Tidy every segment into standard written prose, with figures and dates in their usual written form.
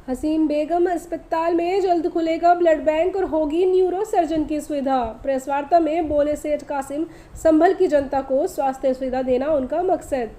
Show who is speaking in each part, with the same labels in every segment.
Speaker 1: हसीन बेगम अस्पताल में जल्द खुलेगा ब्लड बैंक और होगी न्यूरो सर्जन की सुविधा। प्रेस वार्ता में बोले सेठ कासिम, संभल की जनता को स्वास्थ्य सुविधा देना उनका मकसद।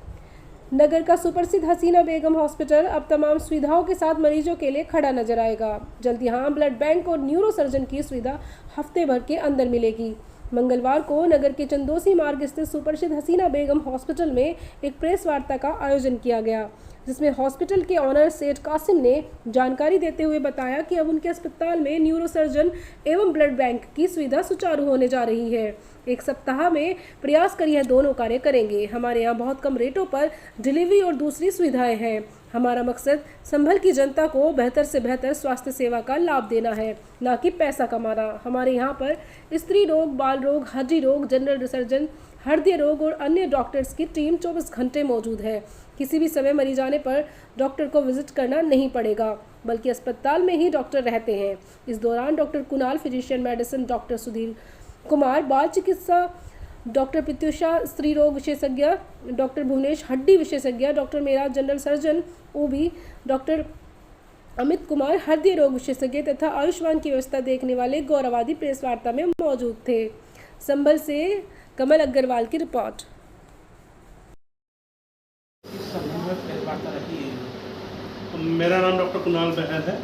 Speaker 1: नगर का सुप्रसिद्ध हसीना बेगम हॉस्पिटल अब तमाम सुविधाओं के साथ मरीजों के लिए खड़ा नजर आएगा। जल्द यहाँ ब्लड बैंक और न्यूरो सर्जन की सुविधा हफ्ते भर के अंदर मिलेगी। मंगलवार को नगर के चंदोसी मार्ग स्थित सुप्रसिद्ध हसीना बेगम हॉस्पिटल में एक प्रेस वार्ता का आयोजन किया गया, जिसमें हॉस्पिटल के ऑनर सेठ कासिम ने जानकारी देते हुए बताया कि अब उनके अस्पताल में न्यूरो सर्जन एवं ब्लड बैंक की सुविधा सुचारू होने जा रही है। एक सप्ताह में प्रयास कर यह दोनों कार्य करेंगे। हमारे यहाँ बहुत कम रेटों पर डिलीवरी और दूसरी सुविधाएं हैं। हमारा मकसद संभल की जनता को बेहतर से बेहतर स्वास्थ्य सेवा का लाभ देना है, न कि पैसा कमाना। हमारे यहाँ पर स्त्री रोग, बाल रोग, हड्डी रोग, जनरल सर्जन, हृदय रोग और अन्य डॉक्टर्स की टीम 24 घंटे मौजूद है। किसी भी समय मरीज आने पर डॉक्टर को विजिट करना नहीं पड़ेगा, बल्कि अस्पताल में ही डॉक्टर रहते हैं। इस दौरान doctor Kunal physician medicine, doctor Sudhir Kumar बाल चिकित्सा, डॉक्टर प्रत्युषा स्त्री रोग विशेषज्ञ, डॉक्टर भुवनेश हड्डी विशेषज्ञ, डॉक्टर मेरा जनरल सर्जन ओबी, डॉक्टर अमित कुमार हृदय रोग विशेषज्ञ तथा आयुष्मान की व्यवस्था देखने वाले गौरवादी प्रेस वार्ता में मौजूद थे। संभल से कमल अग्रवाल की रिपोर्ट।
Speaker 2: मेरा नाम डॉक्टर कुणाल बहल है।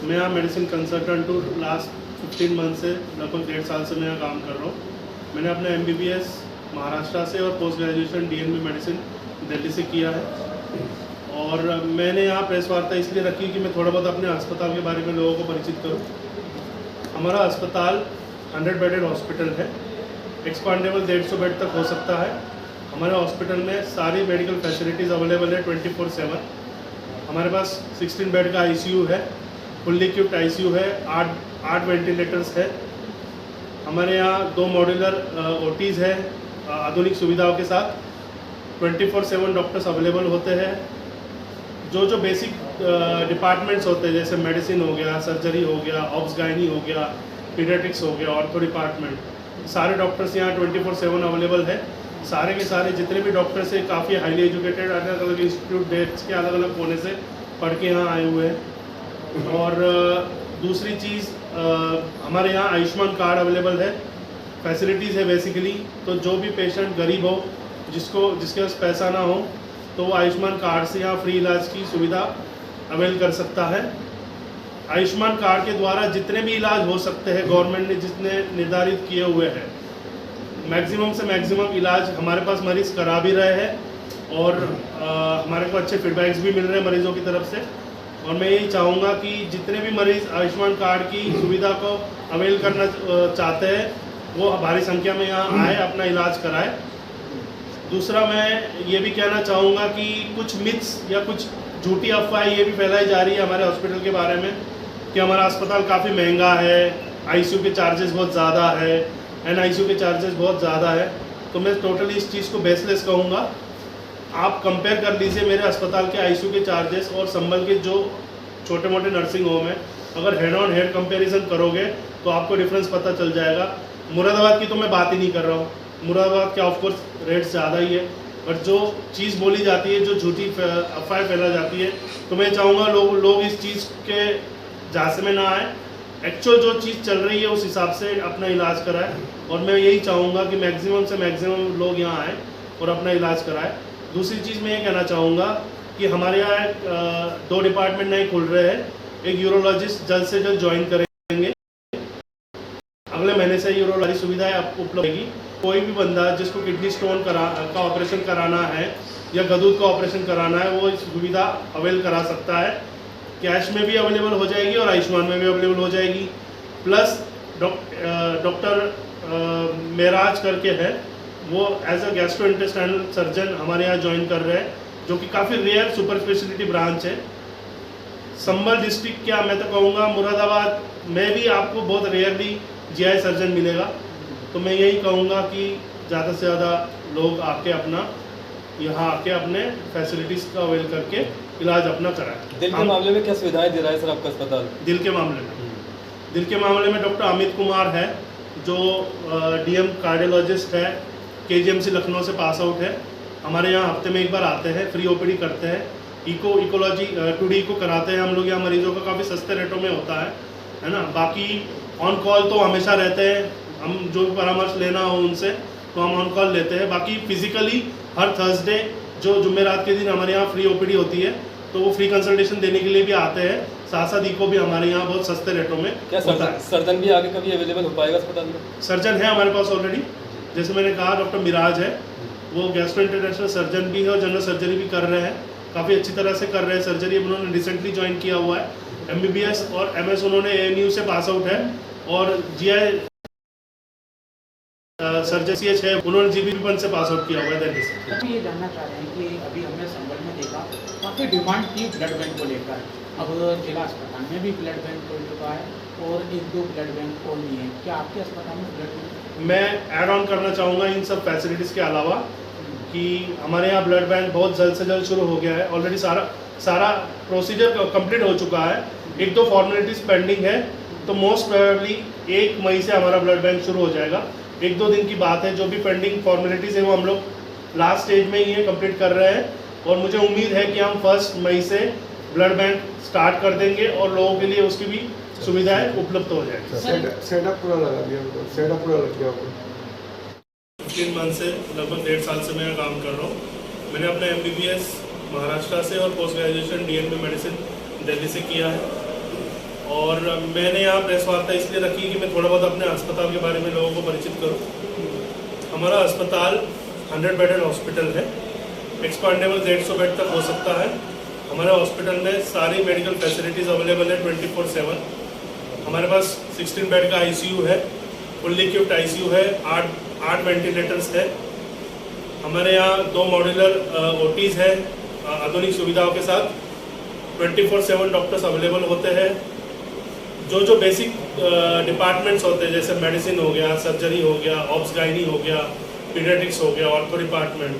Speaker 2: मैं यहाँ मेडिसिन कंसल्टेंट हूँ। लास्ट 15 मंथ से, लगभग 1.5 साल से मैं यहाँ काम कर रहा हूँ। मैंने अपना MBBS महाराष्ट्र से और post graduation DNB medicine Delhi से किया है। और मैंने यहाँ प्रेस वार्ता इसलिए रखी कि मैं थोड़ा बहुत अपने अस्पताल के बारे में लोगों को परिचित करूँ। हमारा अस्पताल 100 बेडेड हॉस्पिटल है। एक्सपांडेबल 150 बेड तक हो सकता है। हमारे हॉस्पिटल में सारी मेडिकल फैसिलिटीज़ अवेलेबल है 24/7। हमारे पास 16 बेड का ICU है, फुल्ली इक्विप्ड ICU है, 8 वेंटिलेटर्स है। हमारे यहाँ 2 मॉड्यूलर OTs है आधुनिक सुविधाओं के साथ। 24/7 डॉक्टर्स अवेलेबल होते हैं। जो बेसिक डिपार्टमेंट्स होते हैं, जैसे मेडिसिन हो गया, सर्जरी हो गया, ऑब्स गायनी हो गया, पीडियाट्रिक्स हो गया, ऑर्थो डिपार्टमेंट, सारे डॉक्टर्स यहाँ 24/7 अवेलेबल है। सारे के सारे जितने भी डॉक्टर्स हैं काफ़ी हाईली एजुकेटेड, अलग अलग इंस्टीट्यूट देश के अलग अलग कोने से पढ़ के यहाँ आए हुए हैं। और दूसरी चीज़, हमारे यहाँ आयुष्मान कार्ड अवेलेबल है, फैसिलिटीज़ है बेसिकली। तो जो भी पेशेंट गरीब हो, जिसके पास पैसा ना हो, तो वो आयुष्मान कार्ड से यहाँ फ्री इलाज की सुविधा अवेल कर सकता है। आयुष्मान कार्ड के द्वारा जितने भी इलाज हो सकते हैं, गवर्नमेंट ने जितने निर्धारित किए हुए हैं, मैक्सिमम से मैक्सिमम इलाज हमारे पास मरीज़ करा भी रहे हैं। और हमारे को अच्छे फीडबैक्स भी मिल रहे हैं मरीज़ों की तरफ से। और मैं यही चाहूँगा कि जितने भी मरीज़ आयुष्मान कार्ड की सुविधा को अवेल करना चाहते हैं, वो भारी संख्या में यहाँ आए, अपना इलाज कराए। दूसरा, मैं ये भी कहना चाहूँगा कि कुछ मिथ्स या कुछ झूठी अफवाहें ये भी फैलाई जा रही है हमारे हॉस्पिटल के बारे में कि हमारा अस्पताल काफ़ी महंगा है, ICU के चार्जेस बहुत ज़्यादा है, NICU के चार्जेस बहुत ज़्यादा है। तो मैं टोटली इस चीज़ को बेसलेस कहूँगा। आप कंपेयर कर लीजिए मेरे अस्पताल के ICU के चार्जेस और संभल के जो छोटे मोटे नर्सिंग होम है। अगर हेड ऑन हेड कंपैरिजन करोगे तो आपको डिफरेंस पता चल जाएगा। मुरादाबाद की तो मैं बात ही नहीं कर रहा हूँ। मुरादाबाद के ऑफकोर्स रेट्स ज़्यादा ही है, बट जो चीज़ बोली जाती है, जो झूठी अफवाहें फैला जाती है, तो मैं चाहूँगा लोग इस चीज़ के झांसे में ना आए। एक्चुअल जो चीज़ चल रही है उस हिसाब से अपना इलाज कराए। और मैं यही चाहूँगा कि मैक्सिमम से मैक्सिमम लोग यहाँ आएँ और अपना इलाज कराएं। दूसरी चीज़ मैं ये कहना चाहूँगा कि हमारे यहाँ 2 डिपार्टमेंट नए खुल रहे हैं। एक यूरोलॉजिस्ट जल्द से जल्द ज्वाइन करेंगे, अगले महीने से यूरोलॉजी सुविधाएं उपलब्ध होगी। कोई भी बंदा जिसको किडनी स्टोन का ऑपरेशन कराना है या गदूद का ऑपरेशन कराना है, वो इस सुविधा अवेल करा सकता है। कैश में भी अवेलेबल हो जाएगी और आयुष्मान में भी अवेलेबल हो जाएगी। प्लस डॉक्टर मेराज करके है, वो एज अ गैस्ट्रोइंटेस्टाइनल सर्जन हमारे यहाँ ज्वाइन कर रहे हैं, जो कि काफ़ी रेयर सुपर स्पेशलिटी ब्रांच है। संभल डिस्ट्रिक्ट क्या, मैं तो कहूँगा मुरादाबाद में भी आपको बहुत रेयरली GI सर्जन मिलेगा। तो मैं यही कहूँगा कि ज़्यादा से ज़्यादा लोग आके यहाँ आके अपने फैसिलिटीज़ का अवेल करके इलाज अपना कराएं।
Speaker 3: दिल के मामले में क्या सुविधाएं दे रहा है सर आपका अस्पताल? दिल
Speaker 2: के मामले में डॉक्टर अमित कुमार है, जो DM कार्डियोलॉजिस्ट है, KGMC लखनऊ से पास आउट है। हमारे यहाँ हफ्ते में एक बार आते हैं, फ्री OPD करते हैं। इकोलॉजी 2D इको कराते हैं हम लोग यहाँ मरीजों का, काफ़ी सस्ते रेटों में होता है ना। बाकी ऑन कॉल तो हमेशा रहते हैं, हम जो भी परामर्श लेना हो उनसे तो हम ऑन कॉल लेते हैं। बाकी फिजिकली हर थर्सडे जो जुमेरात के दिन हमारे यहाँ फ्री ओपीडी होती है तो वो फ्री कंसल्टेशन देने के लिए भी आते हैं। साथ साथ इको भी हमारे यहाँ बहुत सस्ते रेटों में
Speaker 3: क्या सर्जन भी आगे कभी अवेलेबल हो पाएगा अस्पताल में?
Speaker 2: सर्जन है हमारे पास ऑलरेडी, जैसे मैंने कहा डॉक्टर मिराज है, वो गैस्ट्रोइंटरनेशनल सर्जन भी है और जनरल सर्जरी भी कर रहे हैं, काफ़ी अच्छी तरह से कर रहे हैं सर्जरी। उन्होंने रिसेंटली ज्वाइन किया हुआ है, MBBS और MS उन्होंने ANU से पास आउट है, और GI सर्जन CH है, उन्होंने GBP से पास आउट किया हुआ है दिल्ली से।
Speaker 4: हम ये जानना चाह रहे हैं कि अभी हमने संबल में देखा काफ़ी डिमांड थी ब्लड बैंक को लेकर, अब जिला अस्पताल में भी ब्लड बैंक खुल चुका है और 1-2 ब्लड बैंक और नहीं है, क्या आपके अस्पताल में ब्लड बैंक?
Speaker 2: मैं ऐड ऑन करना चाहूँगा इन सब फैसिलिटीज़ के अलावा कि हमारे यहाँ ब्लड बैंक बहुत जल्द से जल्द शुरू हो गया है। ऑलरेडी सारा प्रोसीजर कंप्लीट हो चुका है, 1-2 फॉर्मेलिटीज़ पेंडिंग है, तो मोस्ट प्रोबेबली 1 मई से हमारा ब्लड बैंक शुरू हो जाएगा। 1-2 दिन की बात है, जो भी पेंडिंग फॉर्मेलिटीज़ है वो हम लोग लास्ट स्टेज में ही है, कंप्लीट कर रहे हैं, और मुझे उम्मीद है कि हम 1 मई से ब्लड बैंक स्टार्ट कर देंगे और लोगों के लिए उसकी भी सुविधाएं उपलब्ध हो जाएगी।
Speaker 5: सेटअप पूरा लगा दिया, सेटअप पूरा लग गया।
Speaker 2: 15 मंथ से लगभग 1.5 साल से मैं काम कर रहा हूँ। मैंने अपना MBBS महाराष्ट्र से और post graduation DNB medicine Delhi से किया है, और मैंने यहाँ प्रेस वार्ता इसलिए रखी कि मैं थोड़ा बहुत अपने अस्पताल के बारे में लोगों को परिचित करूँ। हमारा अस्पताल 100 बेडेड हॉस्पिटल है, एक्सपांडेबल 150 बेड तक हो सकता है। हमारे हॉस्पिटल में सारी मेडिकल फैसिलिटीज़ अवेलेबल है 24/7। हमारे पास 16 बेड का ICU है, फुल्ली इक्विप्ड ICU है, 8 वेंटिलेटर्स है। हमारे यहाँ 2 मॉड्यूलर OTs है आधुनिक सुविधाओं के साथ। 24/7 डॉक्टर्स अवेलेबल होते हैं। जो बेसिक डिपार्टमेंट्स होते हैं, जैसे मेडिसिन हो गया, सर्जरी हो गया, ऑब्स गाइनी हो गया, पीडियाट्रिक्स हो गया, ऑर्थो डिपार्टमेंट,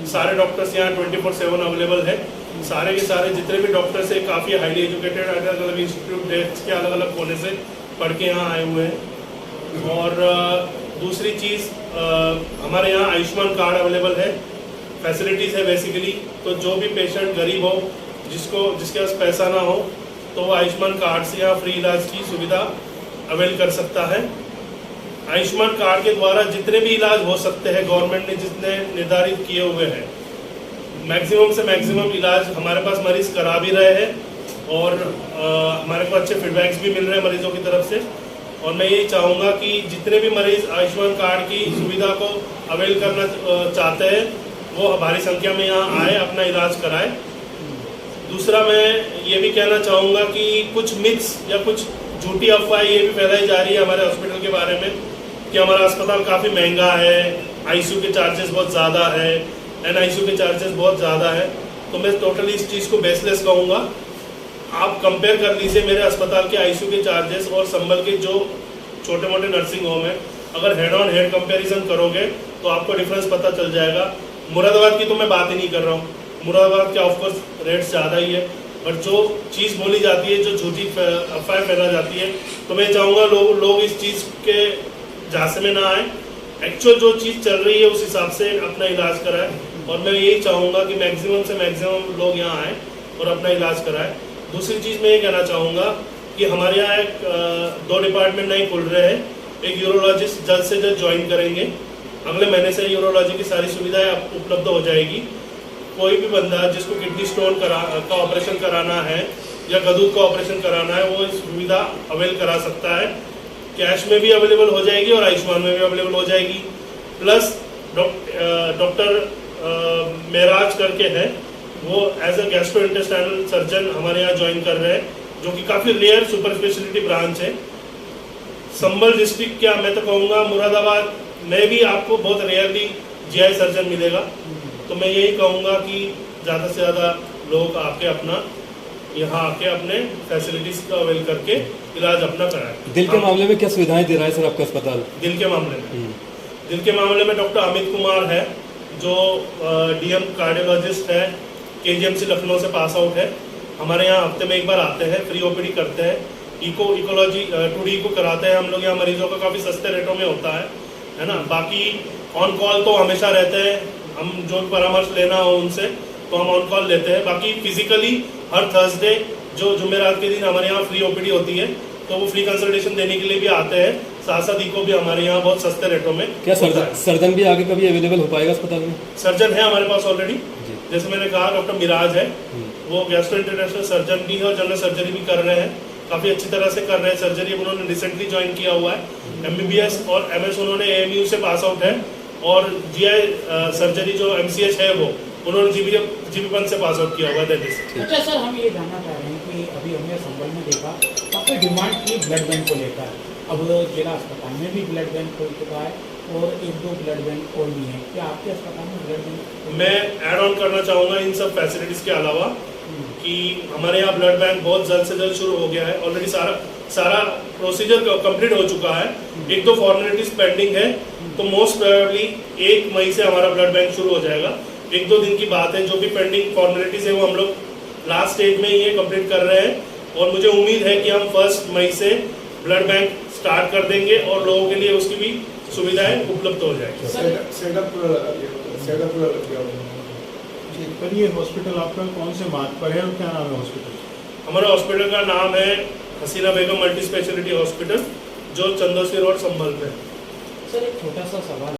Speaker 2: सारे डॉक्टर्स यहाँ 24/7 अवेलेबल है। सारे के सारे जितने भी डॉक्टर्स हैं काफ़ी हाईली एजुकेटेड, अलग अलग इंस्टीट्यूट देश के अलग अलग कोने से पढ़ के यहाँ आए हुए हैं। और दूसरी चीज़, हमारे यहाँ आयुष्मान कार्ड अवेलेबल है, फैसिलिटीज़ है बेसिकली। तो जो भी पेशेंट गरीब हो, जिसके पास पैसा ना हो, तो वो आयुष्मान कार्ड से यहाँ फ्री इलाज की सुविधा अवेल कर सकता है। आयुष्मान कार्ड के द्वारा जितने भी इलाज हो सकते हैं, गवर्नमेंट ने जितने निर्धारित किए हुए हैं, मैक्सिमम से मैक्सिमम इलाज हमारे पास मरीज करा भी रहे हैं, और हमारे को अच्छे फीडबैक्स भी मिल रहे हैं मरीजों की तरफ से। और मैं यही चाहूँगा कि जितने भी मरीज आयुष्मान कार्ड की सुविधा को अवेल करना चाहते हैं, वो भारी संख्या में यहाँ आए, अपना इलाज कराए। दूसरा, मैं ये भी कहना चाहूँगा कि कुछ मिथ्स या कुछ झूठी अफवाह ये भी फैलाई जा रही है हमारे हॉस्पिटल के बारे में कि हमारा अस्पताल काफ़ी महंगा है, ICU के चार्जेस बहुत ज़्यादा है, NICU के चार्जेस बहुत ज़्यादा है। तो मैं टोटली इस चीज़ को बेसलेस कहूँगा। आप कंपेयर कर लीजिए मेरे अस्पताल के ICU के चार्जेस और संभल के जो छोटे मोटे नर्सिंग होम है, अगर हेड ऑन हेड कंपैरिजन करोगे तो आपको डिफरेंस पता चल जाएगा। मुरादाबाद की तो मैं बात ही नहीं कर रहा हूँ, मुरादाबाद के ऑफकोर्स रेट्स ज़्यादा ही है, बट जो चीज़ बोली जाती है, जो झूठी अफवाह फैला जाती है, तो मैं चाहूँगा लोग इस चीज़ के झांसे में ना आए, एक्चुअल जो चीज़ चल रही है उस हिसाब से अपना इलाज कराएं। और मैं यही चाहूँगा कि मैक्सिमम से मैक्सिमम लोग यहाँ आएँ और अपना इलाज कराएं। दूसरी चीज़ मैं ये कहना चाहूँगा कि हमारे यहाँ 2 डिपार्टमेंट नए खुल रहे हैं। एक यूरोलॉजिस्ट जल्द से जल्द ज्वाइन करेंगे, अगले महीने से यूरोलॉजी की सारी सुविधाएं उपलब्ध हो जाएगी। कोई भी बंदा जिसको किडनी स्टोन का ऑपरेशन कराना है या गदूद का ऑपरेशन कराना है, वो इस सुविधा अवेल करा सकता है। कैश में भी अवेलेबल हो जाएगी और आयुष्मान में भी अवेलेबल हो जाएगी। प्लस डॉक्टर मेराज करके है, वो एज अ गैस्ट्रोइंटेस्टाइनल सर्जन हमारे यहाँ ज्वाइन कर रहे हैं, जो कि काफ़ी रेयर सुपर स्पेशलिटी ब्रांच है। संभल डिस्ट्रिक्ट क्या, मैं तो कहूँगा मुरादाबाद में भी आपको बहुत रेयरली GI सर्जन मिलेगा। तो मैं यही कहूँगा कि ज़्यादा से ज़्यादा लोग आके अपना यहाँ आके अपने फैसिलिटीज़ का अवेल करके इलाज अपना कराएं।
Speaker 3: दिल के मामले में क्या सुविधाएं दे रहा है सर आपका अस्पताल?
Speaker 2: दिल के मामले में डॉक्टर अमित कुमार है, जो DM कार्डियोलॉजिस्ट है, KGMC लखनऊ से पास आउट है। हमारे यहाँ हफ्ते में एक बार आते हैं, फ्री OPD करते हैं, इकोलॉजी 2D इको कराते हैं हम लोग यहाँ मरीजों का, काफ़ी सस्ते रेटों में होता है ना। बाकी ऑन कॉल तो हमेशा रहते हैं, हम जो परामर्श लेना हो उनसे तो हम ऑन कॉल लेते हैं। बाकी फिजिकली हर थर्सडे जो जुमेरात के दिन हमारे यहाँ फ्री ओपीडी होती है, तो वो फ्री कंसल्टेशन देने के लिए भी आते हैं। साथ साथ इको भी हमारे यहाँ बहुत सस्ते रेटों में
Speaker 3: क्या
Speaker 2: होता है।
Speaker 3: सर्जन भी आगे कभी अवेलेबल हो पाएगा अस्पताल में?
Speaker 2: सर्जन है हमारे पास ऑलरेडी, जैसे मैंने कहा डॉक्टर मिराज है, वो गैस्ट्रो इंटरनेशनल सर्जन भी है और जनरल सर्जरी भी कर रहे हैं, काफ़ी अच्छी तरह से कर रहे हैं सर्जरी। उन्होंने रिसेंटली ज्वाइन किया हुआ है। MBBS और MS उन्होंने AMU से पास आउट है, और GI सर्जरी जो MCH है वो उन्होंने GP1 से पास आउट किया हुआ है दिल्ली से।
Speaker 4: अच्छा सर, हम ये जानना चाह रहे हैं कि अभी हमने संभल में देखा काफ़ी डिमांड थी ब्लड बैंक को लेकर। अब जिला अस्पताल में भी ब्लड बैंक खुल चुका है और 1-2 ब्लड बैंक और भी हैं। क्या आपके अस्पताल में ब्लड बैंक? मैं
Speaker 2: ऐड ऑन करना चाहूँगा इन सब फैसिलिटीज़ के अलावा कि हमारे यहाँ ब्लड बैंक बहुत जल्द से जल्द शुरू हो गया है। ऑलरेडी सारा प्रोसीजर कंप्लीट हो चुका है, 1-2 फॉर्मेलिटीज पेंडिंग है, तो मोस्ट प्रोबेबली 1 मई से हमारा ब्लड बैंक शुरू हो जाएगा। 1-2 दिन की बात है। जो भी पेंडिंग फॉर्मेलिटीज है वो हम लोग लास्ट स्टेज में ही ये कंप्लीट कर रहे हैं, और मुझे उम्मीद है कि हम 1 मई से ब्लड बैंक स्टार्ट कर देंगे और लोगों के लिए उसकी भी सुविधाएं उपलब्ध हो जाएगी।
Speaker 5: सेटअप पूरा लगा दिया होगा, सेटअप पूरा लग गया होगा।
Speaker 6: पर ये हॉस्पिटल आपका कौन से मार्ग पर है और क्या नाम है हॉस्पिटल?
Speaker 2: हमारे हॉस्पिटल का नाम है हसीना बेगम मल्टी स्पेशलिटी हॉस्पिटल, जो चंदौसी रोड संभल में है।
Speaker 4: सर एक छोटा सा सवाल